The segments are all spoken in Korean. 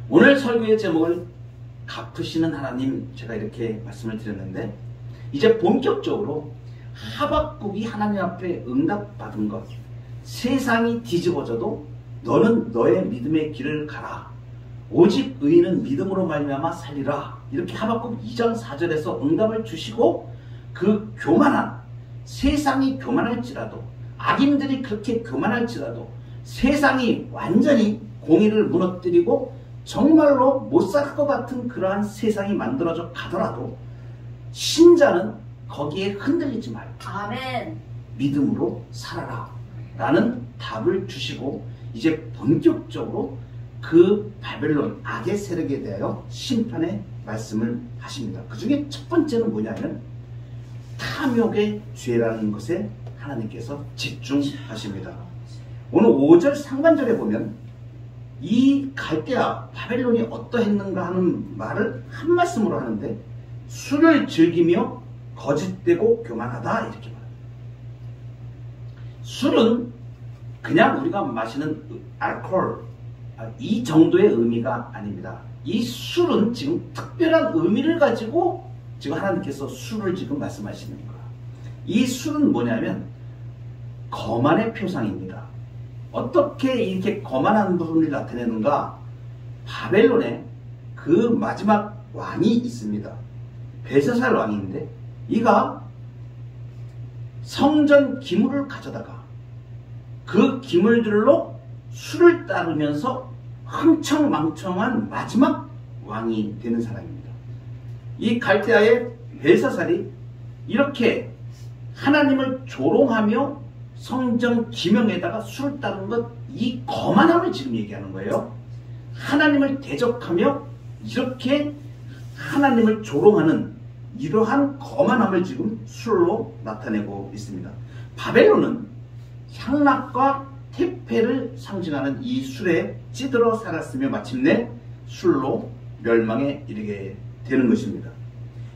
오늘 설교의 제목을 갚으시는 하나님, 제가 이렇게 말씀을 드렸는데, 이제 본격적으로 하박국이 하나님 앞에 응답받은 것, 세상이 뒤집어져도 너는 너의 믿음의 길을 가라, 오직 의인은 믿음으로 말미암아 살리라, 이렇게 하박국 2장 4절에서 응답을 주시고, 그 교만한, 세상이 교만할지라도, 악인들이 그렇게 교만할지라도, 세상이 완전히 공의를 무너뜨리고 정말로 못 살 것 같은 그러한 세상이 만들어져 가더라도 신자는 거기에 흔들리지 말고 아멘. 믿음으로 살아라 라는 답을 주시고, 이제 본격적으로 그 바벨론 악의 세력에 대하여 심판의 말씀을 하십니다. 그 중에 첫 번째는 뭐냐면 탐욕의 죄라는 것에 하나님께서 집중하십니다. 오늘 5절 상반절에 보면 이 갈대아 바벨론이 어떠했는가 하는 말을 한 말씀으로 하는데, 술을 즐기며 거짓되고 교만하다, 이렇게 말합니다. 술은 그냥 우리가 마시는 알코올, 이 정도의 의미가 아닙니다. 이 술은 지금 특별한 의미를 가지고 지금 하나님께서 술을 지금 말씀하시는 거예요. 이 술은 뭐냐면 거만의 표상입니다. 어떻게 이렇게 거만한 부분을 나타내는가? 바벨론에 그 마지막 왕이 있습니다. 벨사살 왕인데, 이가 성전 기물을 가져다가 그 기물들로 술을 따르면서 흥청망청한 마지막 왕이 되는 사람입니다. 이 갈대아의 벨사살이 이렇게 하나님을 조롱하며 성전 기명에다가 술을 따른 것, 이 거만함을 지금 얘기하는 거예요. 하나님을 대적하며 이렇게 하나님을 조롱하는 이러한 거만함을 지금 술로 나타내고 있습니다. 바벨론은 향락과 태폐를 상징하는 이 술에 찌들어 살았으며 마침내 술로 멸망에 이르게 되는 것입니다.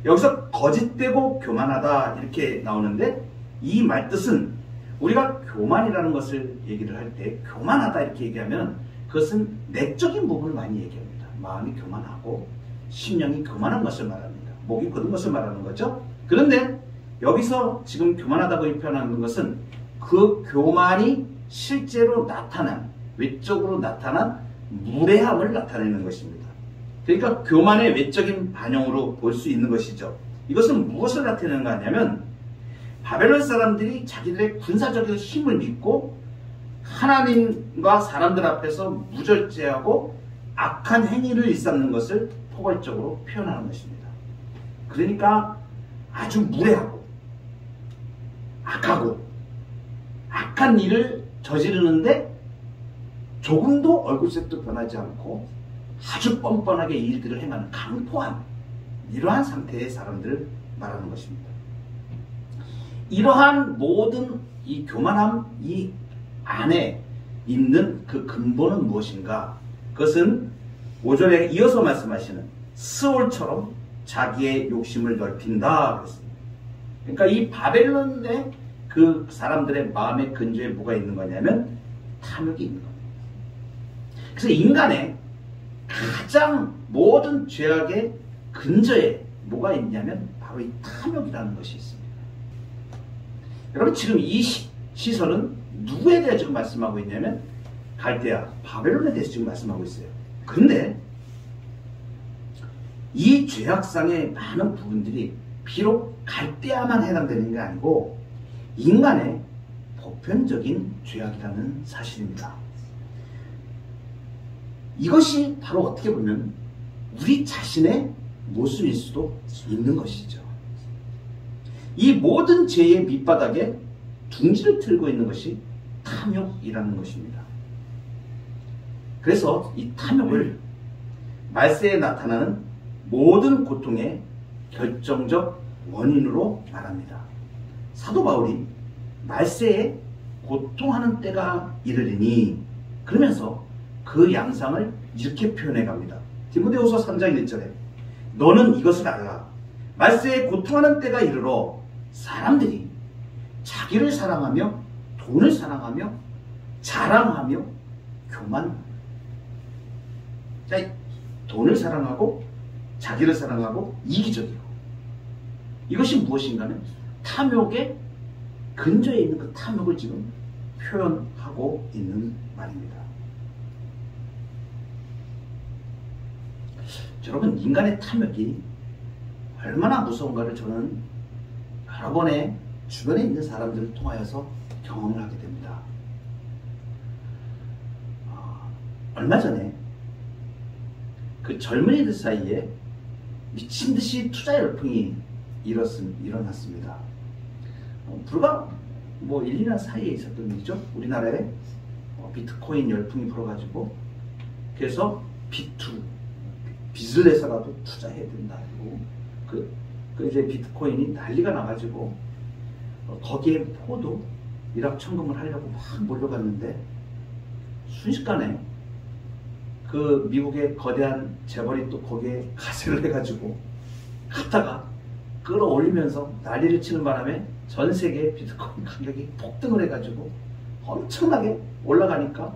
여기서 거짓되고 교만하다 이렇게 나오는데, 이 말뜻은 우리가 교만이라는 것을 얘기를 할 때 교만하다 이렇게 얘기하면 그것은 내적인 부분을 많이 얘기합니다. 마음이 교만하고 심령이 교만한 것을 말합니다. 목이 굳은 것을 말하는 거죠. 그런데 여기서 지금 교만하다고 표현하는 것은 그 교만이 실제로 나타난, 외적으로 나타난 무례함을 나타내는 것입니다. 그러니까 교만의 외적인 반영으로 볼 수 있는 것이죠. 이것은 무엇을 나타내는가 하냐면, 바벨론 사람들이 자기들의 군사적인 힘을 믿고 하나님과 사람들 앞에서 무절제하고 악한 행위를 일삼는 것을 포괄적으로 표현하는 것입니다. 그러니까 아주 무례하고 악하고 악한 일을 저지르는데 조금도 얼굴색도 변하지 않고 아주 뻔뻔하게 일들을 행하는 강포한 이러한 상태의 사람들을 말하는 것입니다. 이러한 모든 이 교만함 이 안에 있는 그 근본은 무엇인가? 그것은 5절에 이어서 말씀하시는 스올처럼 자기의 욕심을 넓힌다 그랬습니다. 그러니까 이 바벨론의 그 사람들의 마음의 근저에 뭐가 있는 거냐면 탐욕이 있는 겁니다. 그래서 인간의 가장 모든 죄악의 근저에 뭐가 있냐면 바로 이 탐욕이라는 것이 있습니다. 여러분, 지금 이 시설은 누구에 대해 지금 말씀하고 있냐면 갈대아, 바벨론에 대해서 지금 말씀하고 있어요. 그런데 이 죄악상의 많은 부분들이 비록 갈대아만 해당되는 게 아니고 인간의 보편적인 죄악이라는 사실입니다. 이것이 바로 어떻게 보면 우리 자신의 모습일 수도 있는 것이죠. 이 모든 죄의 밑바닥에 둥지를 틀고 있는 것이 탐욕이라는 것입니다. 그래서 이 탐욕을 말세에 나타나는 모든 고통의 결정적 원인으로 말합니다. 사도 바울이 말세에 고통하는 때가 이르리니 그러면서 그 양상을 이렇게 표현해 갑니다. 디모데후서 3장 1절에 너는 이것을 알라. 말세에 고통하는 때가 이르러 사람들이 자기를 사랑하며 돈을 사랑하며 자랑하며 교만합니다. 자, 돈을 사랑하고 자기를 사랑하고 이기적이고, 이것이 무엇인가는 탐욕의 근저에 있는 그 탐욕을 지금 표현하고 있는 말입니다. 여러분, 인간의 탐욕이 얼마나 무서운가를 저는 여러 번의 주변에 있는 사람들을 통하여서 경험을 하게 됩니다. 얼마 전에 그 젊은이들 사이에 미친듯이 투자 열풍이 일어났습니다. 불과 1, 2년 사이에 있었던 일이죠. 우리나라에 비트코인 열풍이 불어가지고, 그래서 빚을 내서라도 투자해야 된다. 그 이제 비트코인이 난리가 나가지고 거기에 포도 일확천금을 하려고 막 몰려갔는데, 순식간에 그 미국의 거대한 재벌이 또 거기에 가세를 해가지고 갔다가 끌어올리면서 난리를 치는 바람에 전 세계 비트코인 가격이 폭등을 해가지고 엄청나게 올라가니까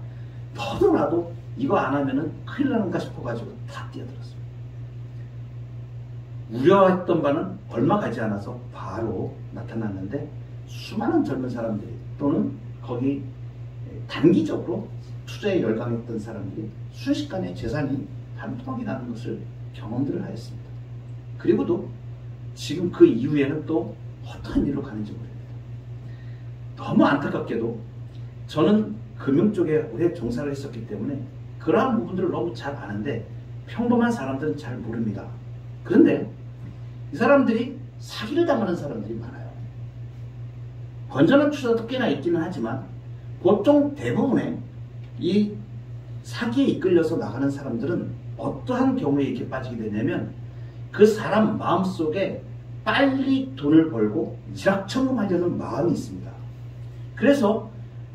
너도 나도 이거 안 하면은 큰일 나는가 싶어가지고 다 뛰어들었습니다. 우려했던 바는 얼마 가지 않아서 바로 나타났는데, 수많은 젊은 사람들이 또는 거기 단기적으로 투자에 열광했던 사람들이 순식간에 재산이 반토막이 나는 것을 경험들을 하였습니다. 그리고도 지금 그 이후에는 또 어떤 일로 가는지 모릅니다. 너무 안타깝게도 저는 금융 쪽에 오래 종사를 했었기 때문에 그러한 부분들을 너무 잘 아는데, 평범한 사람들은 잘 모릅니다. 그런데 이 사람들이 사기를 당하는 사람들이 많아요. 건전한 투자도 꽤나 있기는 하지만 보통 대부분의 이 사기에 이끌려서 나가는 사람들은 어떠한 경우에 이렇게 빠지게 되냐면, 그 사람 마음속에 빨리 돈을 벌고 일확천금하려는 마음이 있습니다. 그래서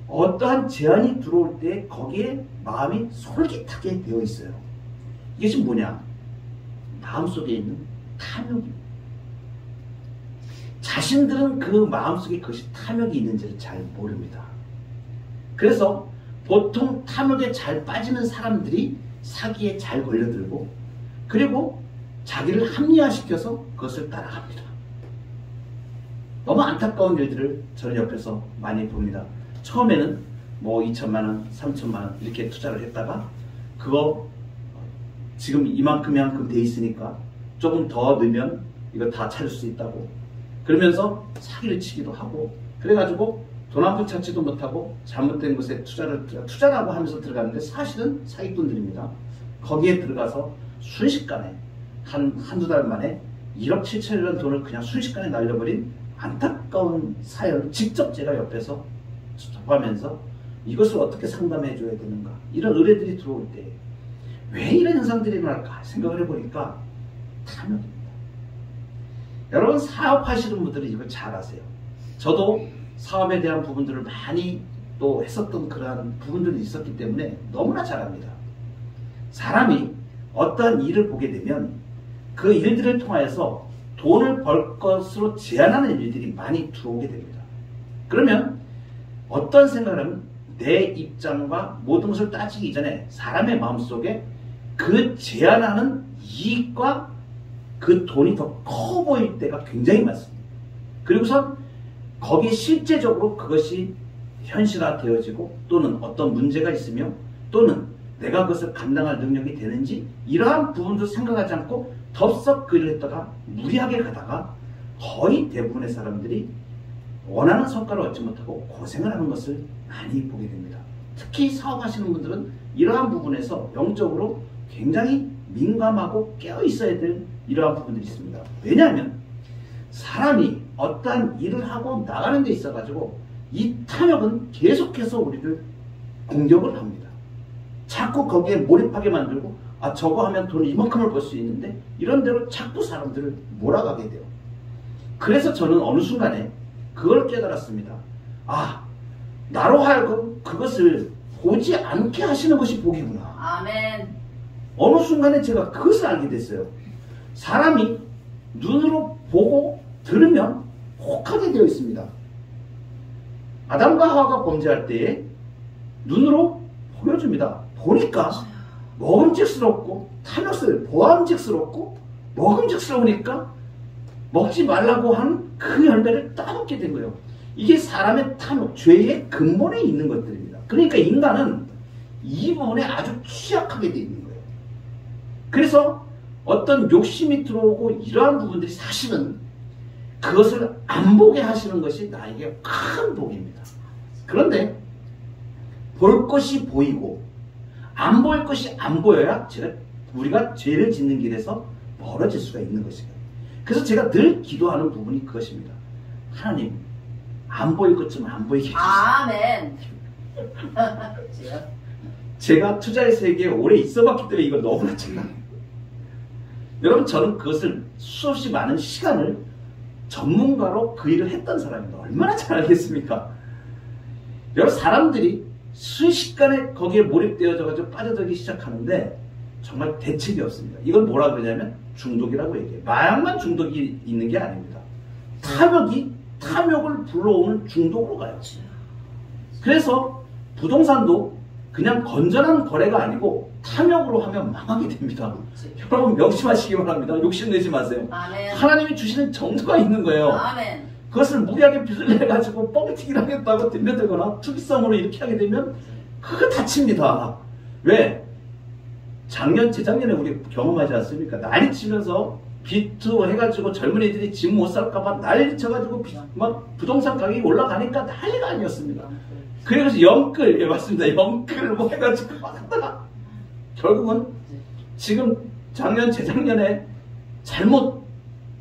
어떠한 제안이 들어올 때 거기에 마음이 솔깃하게 되어 있어요. 이것이 뭐냐? 마음속에 있는 탐욕입니다. 자신들은 그 마음속에 그것이 탐욕이 있는지를 잘 모릅니다. 그래서 보통 탐욕에 잘 빠지는 사람들이 사기에 잘 걸려들고, 그리고 자기를 합리화시켜서 그것을 따라갑니다. 너무 안타까운 일들을 저는 옆에서 많이 봅니다. 처음에는 2천만 원, 3천만 원 이렇게 투자를 했다가 그거 지금 이만큼 돼 있으니까 조금 더 넣으면 이거 다 찾을 수 있다고 그러면서 사기를 치기도 하고, 그래가지고 돈 한 푼 찾지도 못하고 잘못된 곳에 투자라고 하면서 들어가는데 사실은 사기꾼들입니다. 거기에 들어가서 순식간에 한두 달 만에 1억 7천이라는 돈을 그냥 순식간에 날려버린 안타까운 사연을 직접 제가 옆에서 접하면서 이것을 어떻게 상담해 줘야 되는가, 이런 의뢰들이 들어올 때 왜 이런 현상들이 일어날까 생각을 해보니까 탐욕입니다. 여러분, 사업하시는 분들은 이걸 잘 아세요. 저도 사업에 대한 부분들을 많이 또 했었던 그러한 부분들이 있었기 때문에 너무나 잘 압니다. 사람이 어떠한 일을 보게 되면 그 일들을 통하여서 돈을 벌 것으로 제안하는 일들이 많이 들어오게 됩니다. 그러면 어떤 생각을 하면 내 입장과 모든 것을 따지기 이전에 사람의 마음속에 그 제안하는 이익과 그 돈이 더 커 보일 때가 굉장히 많습니다. 그리고선 거기에 실제적으로 그것이 현실화되어지고, 또는 어떤 문제가 있으며, 또는 내가 그것을 감당할 능력이 되는지, 이러한 부분도 생각하지 않고 덥석 그 일을 했다가 무리하게 가다가 거의 대부분의 사람들이 원하는 성과를 얻지 못하고 고생을 하는 것을 많이 보게 됩니다. 특히 사업하시는 분들은 이러한 부분에서 영적으로 굉장히 민감하고 깨어 있어야 될 이러한 부분들이 있습니다. 왜냐하면 사람이 어떠한 일을 하고 나가는 데 있어 가지고 이 탐욕은 계속해서 우리를 공격을 합니다. 자꾸 거기에 몰입하게 만들고, 저거 하면 돈 이만큼을 벌 수 있는데, 이런 대로 자꾸 사람들을 몰아가게 돼요. 그래서 저는 어느 순간에 그걸 깨달았습니다. 나로 하여금 그것을 보지 않게 하시는 것이 복이구나. 아멘. 어느 순간에 제가 그것을 알게 됐어요. 사람이 눈으로 보고 들으면 혹하게 되어 있습니다. 아담과 하와가 범죄할 때에 눈으로 보여줍니다. 보니까 먹음직스럽고 보암직스럽고 먹음직스러우니까 먹지 말라고 한 그 열매를 따먹게 된 거예요. 이게 사람의 탐욕, 죄의 근본에 있는 것들입니다. 그러니까 인간은 이 부분에 아주 취약하게 되어 있는 거예요. 그래서 어떤 욕심이 들어오고 이러한 부분들이 사실은 그것을 안 보게 하시는 것이 나에게 큰 복입니다. 그런데 볼 것이 보이고 안 보일 것이 안 보여야 우리가 죄를 짓는 길에서 멀어질 수가 있는 것이에요. 그래서 제가 늘 기도하는 부분이 그것입니다. 하나님, 안 보일 것 좀 안 보이게 해주세요. 아멘. 제가 투자의 세계에 오래 있어봤기 때문에 이걸 너무나 잘 알아요. 여러분, 저는 그것을 수없이 많은 시간을 전문가로 그 일을 했던 사람입니다. 얼마나 잘 알겠습니까? 여러분, 사람들이 순식간에 거기에 몰입되어져가지고 빠져들기 시작하는데 정말 대책이 없습니다. 이걸 뭐라 그러냐면 중독이라고 얘기해요. 마약만 중독이 있는 게 아닙니다. 탐욕을 불러오는 중독으로 가요. 그래서 부동산도 그냥 건전한 거래가 아니고 탐욕으로 하면 망하게 됩니다. 여러분 명심하시기 바랍니다. 욕심내지 마세요. 아멘. 하나님이 주시는 정도가 있는 거예요. 아멘. 그것을 무리하게 빚을 내가지고 뻥튀기를 하겠다고 덤벼들거나 투기성으로 이렇게 하게 되면 그거 다칩니다. 왜? 재작년에 우리 경험하지 않습니까? 난리 치면서 비트 해가지고 젊은이들이 집 못 살까봐 난리 쳐가지고 막 부동산 가격이 올라가니까 난리가 아니었습니다. 그래서 영끌, 예, 맞습니다. 영끌 뭐 해가지고 막 하다가 결국은 지금 재작년에 잘못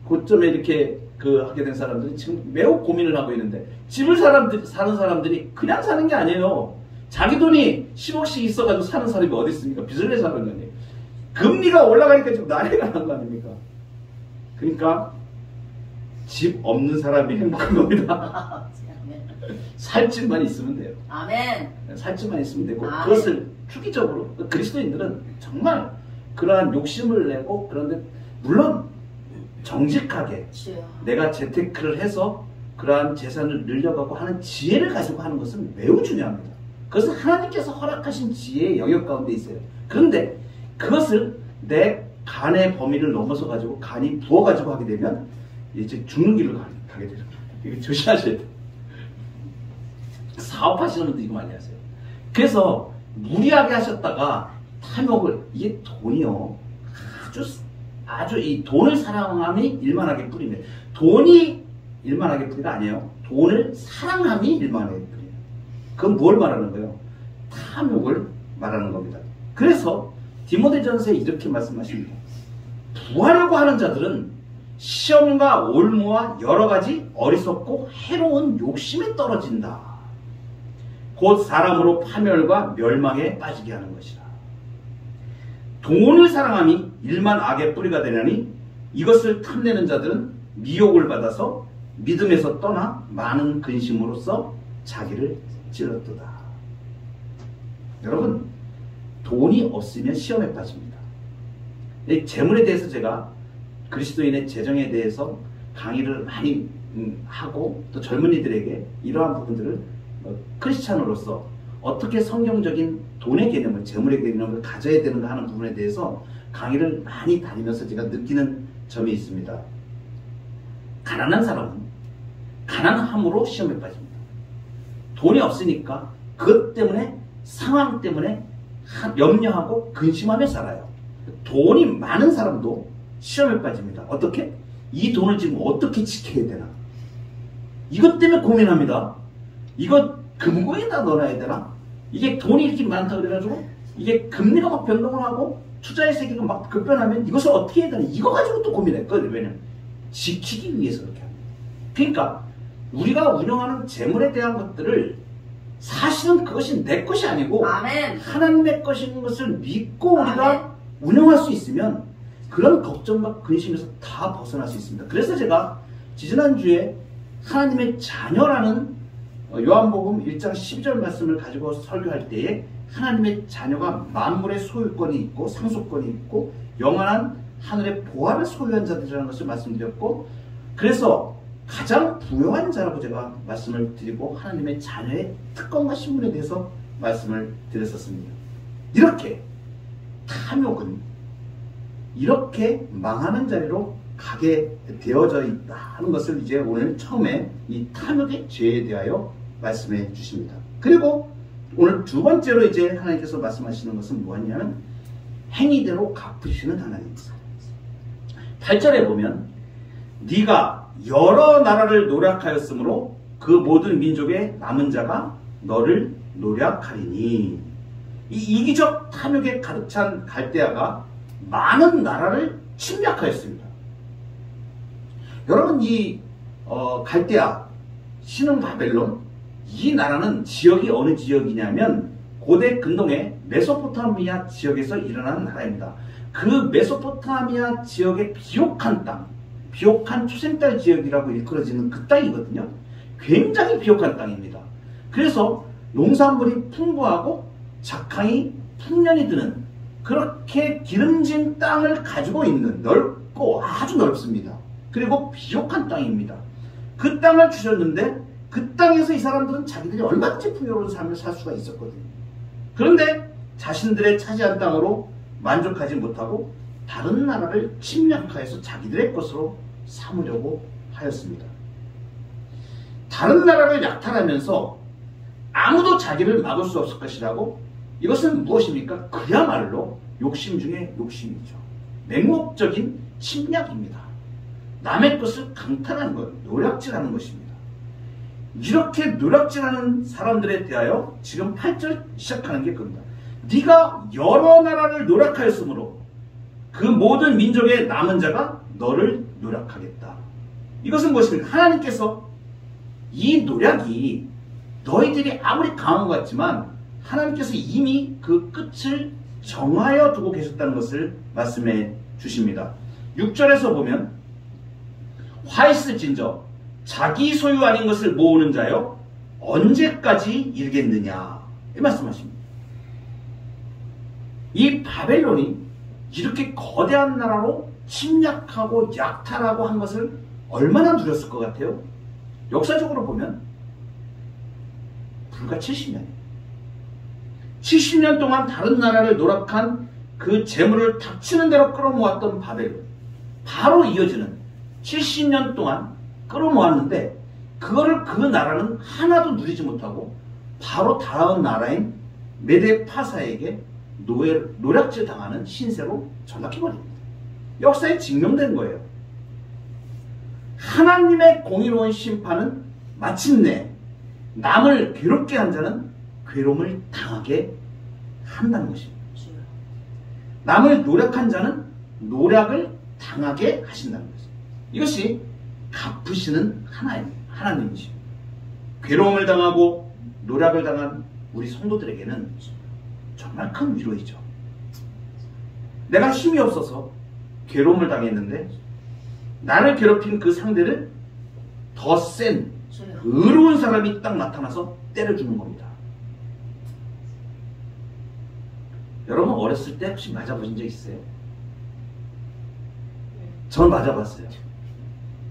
고점에 이렇게 하게 된 사람들이 지금 매우 고민을 하고 있는데 집을 사는 사람들이 그냥 사는 게 아니에요. 자기 돈이 10억씩 있어가지고 사는 사람이 어디 있습니까? 빚을 내 사는 거니. 금리가 올라가니까 지금 난리가 난 거 아닙니까? 그러니까 집 없는 사람이 행복한 겁니다. 살 집만 있으면 돼요. 아멘. 살 집만 있으면 되고 아멘. 그것을 주기적으로 그리스도인들은 정말 그러한 욕심을 내고 그런데 물론 정직하게 주여. 내가 재테크를 해서 그러한 재산을 늘려가고 하는 지혜를 가지고 하는 것은 매우 중요합니다. 그것은 하나님께서 허락하신 지혜의 영역 가운데 있어요. 그런데 그것을 내 간의 범위를 넘어서 가지고 간이 부어 가지고 하게 되면 이제 죽는 길로 가게 되죠. 이거 조심하셔야 돼요. 사업하시는 분들 이거 많이 하세요. 그래서 무리하게 하셨다가 탐욕을, 이게 돈이요, 아주 이 돈을 사랑함이 일만하게 뿌리면, 돈이 일만하게 뿌리가 아니에요. 돈을 사랑함이 일만하게 뿌려요. 그건 뭘 말하는 거예요? 탐욕을 말하는 겁니다. 그래서 디모데전서에 이렇게 말씀하십니다. 부하려고 하는 자들은 시험과 올무와 여러 가지 어리석고 해로운 욕심에 떨어진다. 곧 사람으로 파멸과 멸망에 빠지게 하는 것이라. 돈을 사랑함이 일만 악의 뿌리가 되려니 이것을 탐내는 자들은 미혹을 받아서 믿음에서 떠나 많은 근심으로써 자기를 찔렀도다. 여러분, 돈이 없으면 시험에 빠집니다. 이 재물에 대해서 제가 그리스도인의 재정에 대해서 강의를 많이 하고 또 젊은이들에게 이러한 부분들을 크리스찬으로서 어떻게 성경적인 돈의 개념을, 재물의 개념을 가져야 되는가 하는 부분에 대해서 강의를 많이 다니면서 제가 느끼는 점이 있습니다. 가난한 사람은 가난함으로 시험에 빠집니다. 돈이 없으니까 그것 때문에, 상황 때문에 염려하고 근심하며 살아요. 돈이 많은 사람도 시험에 빠집니다. 어떻게? 이 돈을 지금 어떻게 지켜야 되나? 이것 때문에 고민합니다. 이거 금고에다 넣어놔야 되나? 이게 돈이 이렇게 많다 그래가지고 이게 금리가 막 변동을 하고 투자의 세계가 막 급변하면 이것을 어떻게 해야 되나? 이거 가지고 또 고민했거든요. 왜냐면 지키기 위해서 그렇게 합니다. 그러니까 우리가 운영하는 재물에 대한 것들을 사실은 그것이 내 것이 아니고 아멘. 하나님의 것인 것을 믿고 우리가 아멘. 운영할 수 있으면 그런 걱정과 근심에서 다 벗어날 수 있습니다. 그래서 제가 지지난주에 하나님의 자녀라는 요한복음 1장 12절 말씀을 가지고 설교할 때에 하나님의 자녀가 만물의 소유권이 있고 상속권이 있고 영원한 하늘의 보화를 소유한 자들이라는 것을 말씀드렸고, 그래서 가장 부유한 자라고 제가 말씀을 드리고 하나님의 자녀의 특권과 신분에 대해서 말씀을 드렸었습니다. 이렇게 탐욕은 이렇게 망하는 자리로 가게 되어져 있다는 것을 이제 오늘 처음에 이 탐욕의 죄에 대하여 말씀해 주십니다. 그리고 오늘 두 번째로 이제 하나님께서 말씀하시는 것은 뭐냐면 행위대로 갚으시는 하나님입니다. 8절에 보면 네가 여러 나라를 노략하였으므로 그 모든 민족의 남은 자가 너를 노략하리니. 이 이기적 탐욕에 가득 찬 갈대아가 많은 나라를 침략하였습니다. 여러분 이 갈대아 신흥 바벨론 이 나라는 지역이 어느 지역이냐면 고대 근동의 메소포타미아 지역에서 일어난 나라입니다. 그 메소포타미아 지역의 비옥한 땅, 비옥한 초생딸 지역이라고 일컬어지는 그 땅이거든요. 굉장히 비옥한 땅입니다. 그래서 농산물이 풍부하고 작황이 풍년이 드는 그렇게 기름진 땅을 가지고 있는 넓고 아주 넓습니다. 그리고 비옥한 땅입니다. 그 땅을 주셨는데 그 땅에서 이 사람들은 자기들이 얼마든지 풍요로운 삶을 살 수가 있었거든요. 그런데 자신들의 차지한 땅으로 만족하지 못하고 다른 나라를 침략하여서 자기들의 것으로 삼으려고 하였습니다. 다른 나라를 약탈하면서 아무도 자기를 막을 수 없을 것이라고. 이것은 무엇입니까? 그야말로 욕심 중에 욕심이죠. 맹목적인 침략입니다. 남의 것을 강탈하는 것, 노략질하는 것입니다. 이렇게 노략질하는 사람들에 대하여 지금 8절 시작하는 게 그겁니다. 네가 여러 나라를 노략하였으므로 그 모든 민족의 남은 자가 너를 노략하겠다. 이것은 무엇입니까? 하나님께서 이 노략이 너희들이 아무리 강한 것 같지만 하나님께서 이미 그 끝을 정하여 두고 계셨다는 것을 말씀해 주십니다. 6절에서 보면 화 있을진저 자기 소유 아닌 것을 모으는 자여 언제까지 일겠느냐 이 말씀하십니다. 이 바벨론이 이렇게 거대한 나라로 침략하고 약탈하고 한 것을 얼마나 누렸을 것 같아요? 역사적으로 보면 불과 70년이에요. 70년 동안 다른 나라를 노략한 그 재물을 닥치는 대로 끌어모았던 바벨론. 바로 이어지는 70년 동안 끌어모았는데 그거를 그 나라는 하나도 누리지 못하고 바로 다음 나라인 메데파사에게 노략질 당하는 신세로 전락해버립니다. 역사에 증명된 거예요. 하나님의 공의로운 심판은 마침내 남을 괴롭게 한 자는 괴로움을 당하게 한다는 것입니다. 남을 노력한 자는 노력을 당하게 하신다는 것입니다. 이것이 갚으시는 하나님이십니다. 괴로움을 당하고 노력을 당한 우리 성도들에게는 정말 큰 위로이죠. 내가 힘이 없어서 괴로움을 당했는데 나를 괴롭힌 그 상대를 더 센 의로운 사람이 딱 나타나서 때려주는 겁니다. 여러분 어렸을 때 혹시 맞아보신 적 있어요? 저는 맞아봤어요.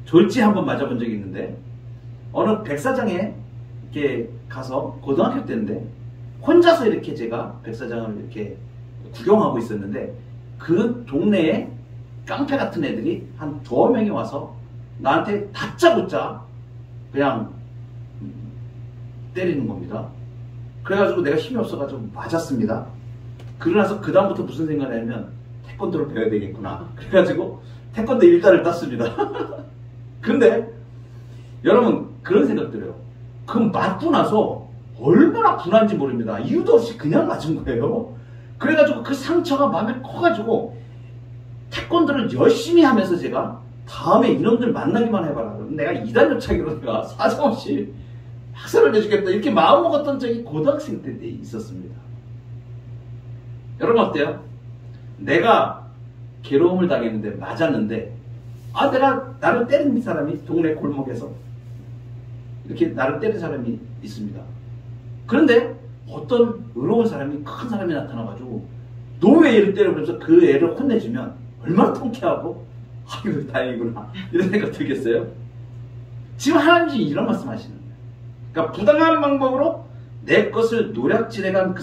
졸지 한번 맞아본 적이 있는데 어느 백사장에 이렇게 가서 고등학교 때인데 혼자서 이렇게 제가 백사장을 이렇게 구경하고 있었는데 그 동네에 깡패 같은 애들이 한 2명이 와서 나한테 다짜고짜 그냥 때리는 겁니다. 그래가지고 내가 힘이 없어가지고 맞았습니다. 그러나서 그 다음부터 무슨 생각을 하냐면 태권도를 배워야 되겠구나. 그래가지고 태권도 1단을 땄습니다. 근데 여러분 그런 생각 들어요. 그 맞고 나서 얼마나 분한지 모릅니다. 이유도 없이 그냥 맞은 거예요. 그래가지고 그 상처가 마음에 커가지고 태권도를 열심히 하면서 제가 다음에 이놈들 만나기만 해봐라. 내가 2단 요차기로 내가 사정없이 학살을 내주겠다. 이렇게 마음먹었던 적이 고등학생 때 있었습니다. 여러분 어때요? 내가 괴로움을 당했는데 맞았는데 내가 나를 때린 사람이 동네 골목에서 이렇게 나를 때린 사람이 있습니다. 그런데 어떤 의로운 사람이 큰 사람이 나타나가지고 너 왜 얘를 때려? 그러면서 그 애를 혼내주면 얼마나 통쾌하고 아이고 다행이구나 이런 생각 들겠어요? 지금 하나님이 이런 말씀 하시는 거예요. 그러니까 부당한 방법으로 내 것을 노략질해간 그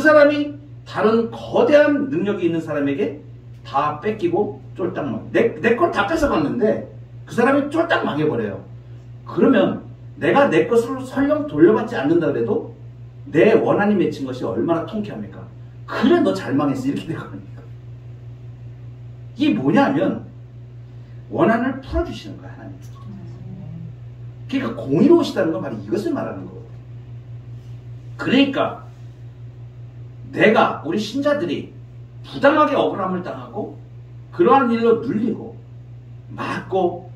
사람이 다른 거대한 능력이 있는 사람에게 다 뺏기고 쫄딱 망. 내 걸 다 뺏어갔는데 그 사람이 쫄딱 망해버려요. 그러면 내가 내 것을 설령 돌려받지 않는다 그래도 내 원한이 맺힌 것이 얼마나 통쾌합니까? 그래 너 잘 망했어 이렇게 되거든요. 이게 뭐냐면 원한을 풀어주시는 거야 하나님. 그러니까 공의로우시다는 건 바로 이것을 말하는 거거든요. 그러니까 내가 우리 신자들이 부당하게 억울함을 당하고 그러한 일로 눌리고 맞고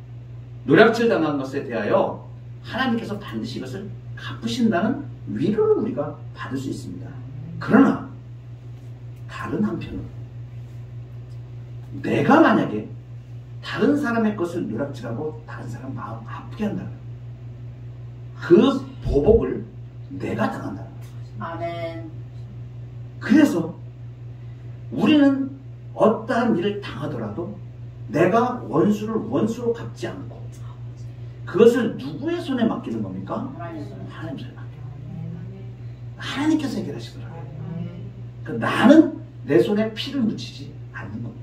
노략질 당한 것에 대하여 하나님께서 반드시 이것을 갚으신다는 위로를 우리가 받을 수 있습니다. 그러나 다른 한편으로 내가 만약에 다른 사람의 것을 누락질하고 다른 사람 마음 아프게 한다면 그 보복을 내가 당한다는 거죠. 아멘. 그래서 우리는 어떠한 일을 당하더라도 내가 원수를 원수로 갚지 않고 그것을 누구의 손에 맡기는 겁니까? 하나님 손에 맡겨요. 하나님께서 해결하시더라고요. 그러니까 나는 내 손에 피를 묻히지 않는 겁니다.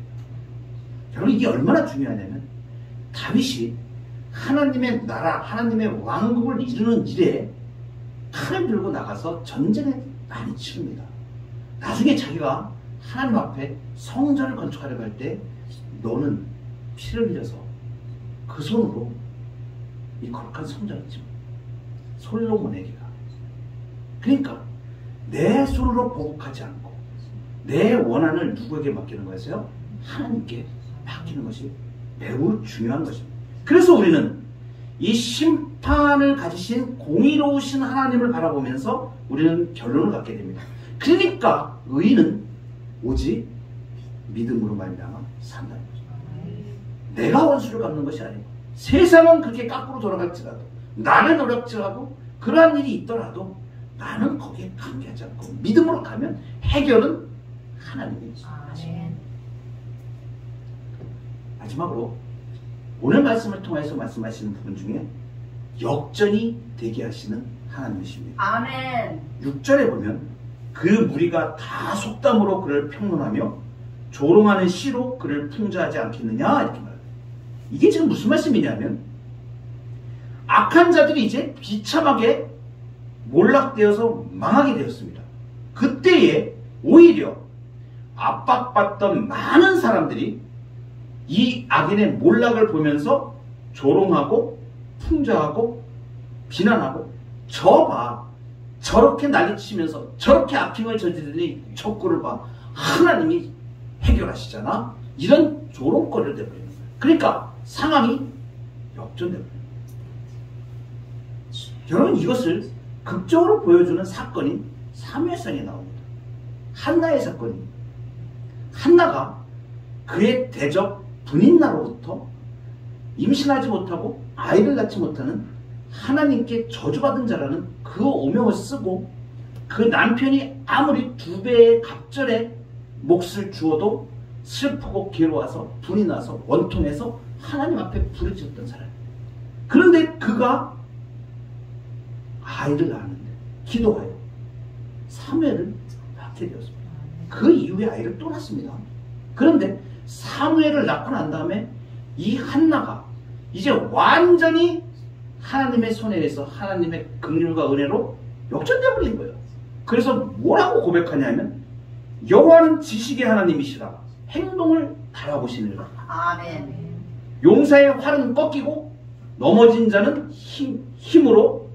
여러분 이게 얼마나 중요하냐면 다윗이 하나님의 나라, 하나님의 왕국을 이루는 일에 칼을 들고 나가서 전쟁에 많이 치릅니다. 나중에 자기가 하나님 앞에 성전을 건축하려고 할 때 너는 피를 흘려서 그 손으로 이 거룩한 성전을 지어 솔로몬에게가. 그러니까 내 손으로 보복하지 않고 내 원한을 누구에게 맡기는 거였어요? 하나님께 맡기는 것이 매우 중요한 것입니다. 그래서 우리는 이 심판을 가지신 공의로우신 하나님을 바라보면서 우리는 결론을 갖게 됩니다. 그러니까 의인은 오직 믿음으로 말미암아 산다는 거죠. 내가 원수를 갚는 것이 아니고 세상은 그렇게 거꾸로 돌아갈지라도 나를 노력질하고 그러한 일이 있더라도 나는 거기에 관계하지 않고 믿음으로 가면 해결은 하나님이 하십니다. 마지막으로 오늘 말씀을 통해서 말씀하시는 부분 중에 역전이 되게 하시는 하나님이십니다. 아멘. 6절에 보면 그 무리가 다 속담으로 그를 평론하며 조롱하는 시로 그를 풍자하지 않겠느냐 이렇게 말해요. 이게 지금 무슨 말씀이냐면 악한 자들이 이제 비참하게 몰락되어서 망하게 되었습니다. 그때에 오히려 압박받던 많은 사람들이 이 악인의 몰락을 보면서 조롱하고 풍자하고 비난하고 저렇게 난리치면서 저렇게 악행을 저지르니 저 꼴을 봐 하나님이 해결하시잖아 이런 조롱거리를 내버리는 거예요. 그러니까 상황이 역전되버려요. 여러분 이것을 극적으로 보여주는 사건이 사무엘상에 나옵니다. 한나의 사건입니다. 한나가 그의 대적 분인나로부터 임신하지 못하고 아이를 낳지 못하는 하나님께 저주받은 자라는 그 오명을 쓰고 그 남편이 아무리 2배의 갑절에 몫을 주어도 슬프고 괴로워서 분이 나서 원통해서 하나님 앞에 부르짖었던 사람. 그런데 그가 아이를 낳았는데 기도하여 사무엘을 낳게 되었습니다. 그 이후에 아이를 또 낳습니다. 그런데 사무엘을 낳고 난 다음에 이 한나가 이제 완전히 하나님의 손에 의해서 하나님의 긍휼과 은혜로 역전되어 버린 거예요. 그래서 뭐라고 고백하냐면 여호와는 지식의 하나님이시라 행동을 달아보시느니라. 아멘. 용사의 활은 꺾이고 넘어진 자는 힘으로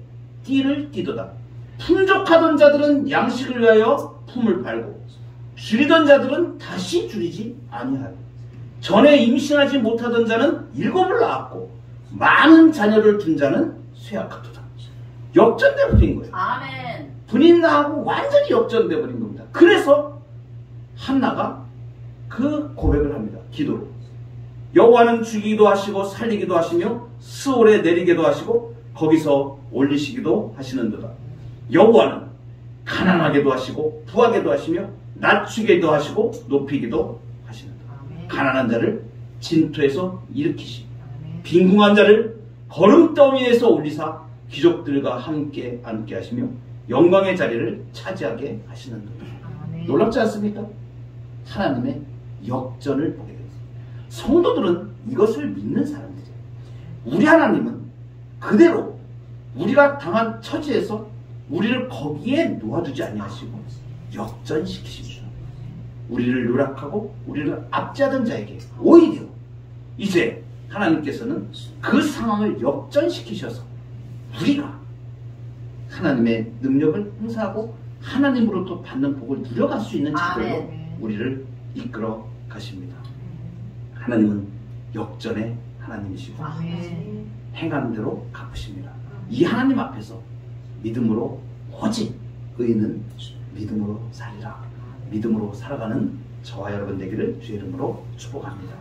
띠를 띠도다. 풍족하던 자들은 양식을 위하여 품을 팔고 줄이던 자들은 다시 줄이지 아니하고 전에 임신하지 못하던 자는 7을 낳았고 많은 자녀를 둔 자는 쇠약하도다. 역전돼 버린 거예요. 아멘. 분인 나하고 완전히 역전돼 버린 겁니다. 그래서 한나가 그 고백을 합니다. 기도로. 여호와는 죽이기도 하시고 살리기도 하시며 스올에 내리기도 하시고 거기서 올리시기도 하시는도다. 여호와는 가난하게도 하시고 부하게도 하시며 낮추기도 하시고 높이기도 하시는도다. 가난한 자를 진토에서 일으키시고 빈궁한 자를 거름더미에서 올리사 귀족들과 함께 앉게 하시며 영광의 자리를 차지하게 하시는도다. 놀랍지 않습니까? 하나님의 역전을 보게 되었습니다. 성도들은 이것을 믿는 사람들이에요. 우리 하나님은 그대로 우리가 당한 처지에서 우리를 거기에 놓아두지 아니하시고 역전시키십니다. 우리를 누락하고 우리를 압제하던 자에게 오히려 이제 하나님께서는 그 상황을 역전시키셔서 우리가 하나님의 능력을 행사하고 하나님으로부터 받는 복을 누려갈 수 있는 자들로 아멘. 우리를 이끌어 가십니다. 하나님은 역전의 하나님이시고 아멘. 행하는 대로 갚으십니다. 이 하나님 앞에서 믿음으로 오직 의인은 믿음으로 살리라. 믿음으로 살아가는 저와 여러분 되기를 주의 이름으로 축복합니다.